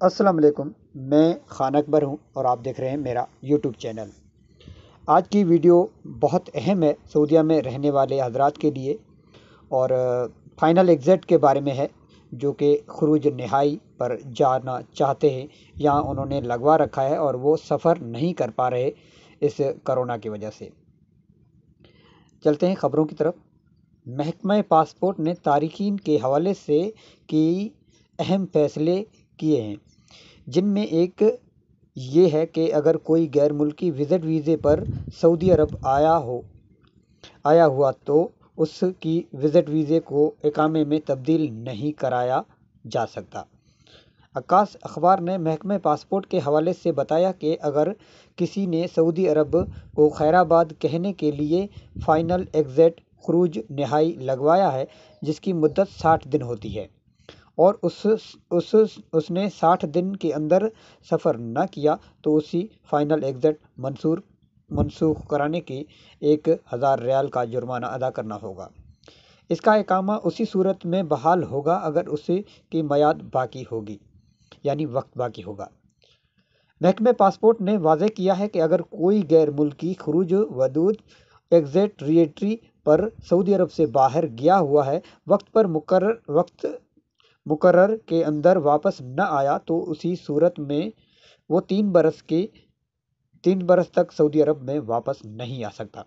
السلام علیکم، میں خان اکبر ہوں اور آپ دیکھ رہے ہیں میرا یوٹیوب چینل۔ آج کی ویڈیو بہت اہم ہے سعودیہ میں رہنے والے حضرات کے لیے، اور فائنل ایگزٹ کے بارے میں ہے جو کہ خروج نہائی پر جانا چاہتے ہیں یا انہوں نے لگوا رکھا ہے اور وہ سفر نہیں کر پا رہے اس کرونا کی وجہ سے۔ چلتے ہیں خبروں کی طرف۔ محکمہ پاسپورٹ نے تارکین کے حوالے سے کئی اہم فیصلے کیے ہیں، جن میں ایک یہ ہے کہ اگر کوئی غیر ملکی وزٹ ویزے پر سعودی عرب آیا ہوا تو اس کی وزٹ ویزے کو اقامے میں تبدیل نہیں کرایا جا سکتا۔ عکاس اخبار نے محکمہ پاسپورٹ کے حوالے سے بتایا کہ اگر کسی نے سعودی عرب کو خیر آباد کہنے کے لیے فائنل ایگزٹ خروج نہائی لگوایا ہے جس کی مدت 60 دن ہوتی ہے، اور اس نے 60 دن کے اندر سفر نہ کیا تو اسی فائنل ایگزٹ منسوخ کرانے کی 1000 ریال کا جرمانہ ادا کرنا ہوگا۔ اس کا اقامہ اسی صورت میں بحال ہوگا اگر اس کی میعاد باقی ہوگی، یعنی وقت باقی ہوگا۔ محکمہ پاسپورٹ نے واضح کیا ہے کہ اگر کوئی غیر ملکی خروج ودود ایگزٹ ری انٹری پر سعودی عرب سے باہر گیا ہوا ہے، وقت مقرر کے اندر واپس نہ آیا تو اسی صورت میں وہ 3 برس تک سعودی عرب میں واپس نہیں آ سکتا۔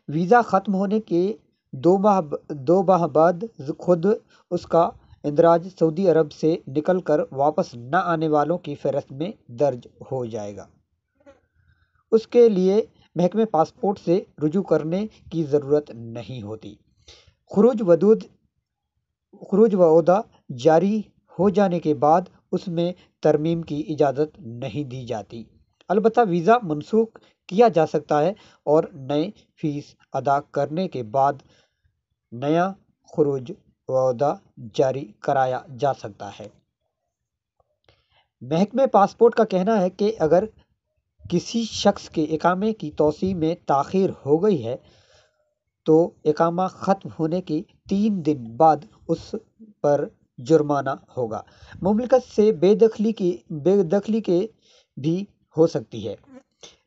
ویزا ختم ہونے کے 2 ماہ بعد خود اس کا اندراج سعودی عرب سے نکل کر واپس نہ آنے والوں کی فہرست میں درج ہو جائے گا۔ اس کے لیے محکمہ پاسپورٹ سے رجوع کرنے کی ضرورت نہیں ہوتی۔ خروج وعودہ جاری ہو جانے کے بعد اس میں ترمیم کی اجازت نہیں دی جاتی، البتہ ویزا منسوخ کیا جا سکتا ہے اور نئے فیس ادا کرنے کے بعد نیا خروج وعودہ جاری کرایا جا سکتا ہے۔ محکمہ پاسپورٹ کا کہنا ہے کہ اگر کسی شخص کے اقامے کی توسیع میں تاخیر ہو گئی ہے تو اقامہ ختم ہونے کے 3 دن بعد اس پر جرمانہ ہوگا۔ مملکت سے بے دخلی کے بھی ہو سکتی ہے۔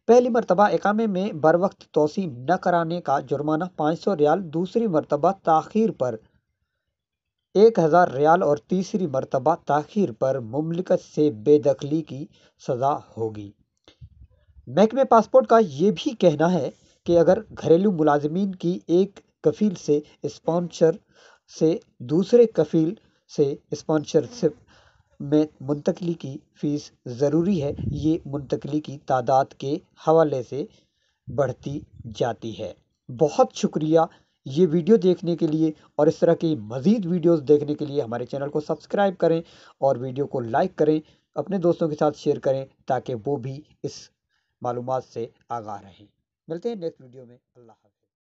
پہلی مرتبہ اقامے میں بروقت توسیع نہ کرانے کا جرمانہ 500 ریال، دوسری مرتبہ تاخیر پر 1000 ریال اور تیسری مرتبہ تاخیر پر مملکت سے بے دخلی کی سزا ہوگی۔ محکمہ پاسپورٹ کا یہ بھی کہنا ہے کہ اگر گھریلو ملازمین کی ایک کفیل سے اسپانسر سے دوسرے کفیل سے اسپانسرشپ میں منتقلی کی فیس ضروری ہے، یہ منتقلی کی تعداد کے حوالے سے بڑھتی جاتی ہے۔ بہت شکریہ یہ ویڈیو دیکھنے کے لیے، اور اس طرح کی مزید ویڈیوز دیکھنے کے لیے ہمارے چینل کو سبسکرائب کریں اور ویڈیو کو لائک کریں، اپنے دوستوں کے ساتھ شیئر کریں تاکہ وہ بھی اس معلومات سے آگاہ رہیں۔ ملتے ہیں نیکسٹ ویڈیو میں۔ اللہ حافظ۔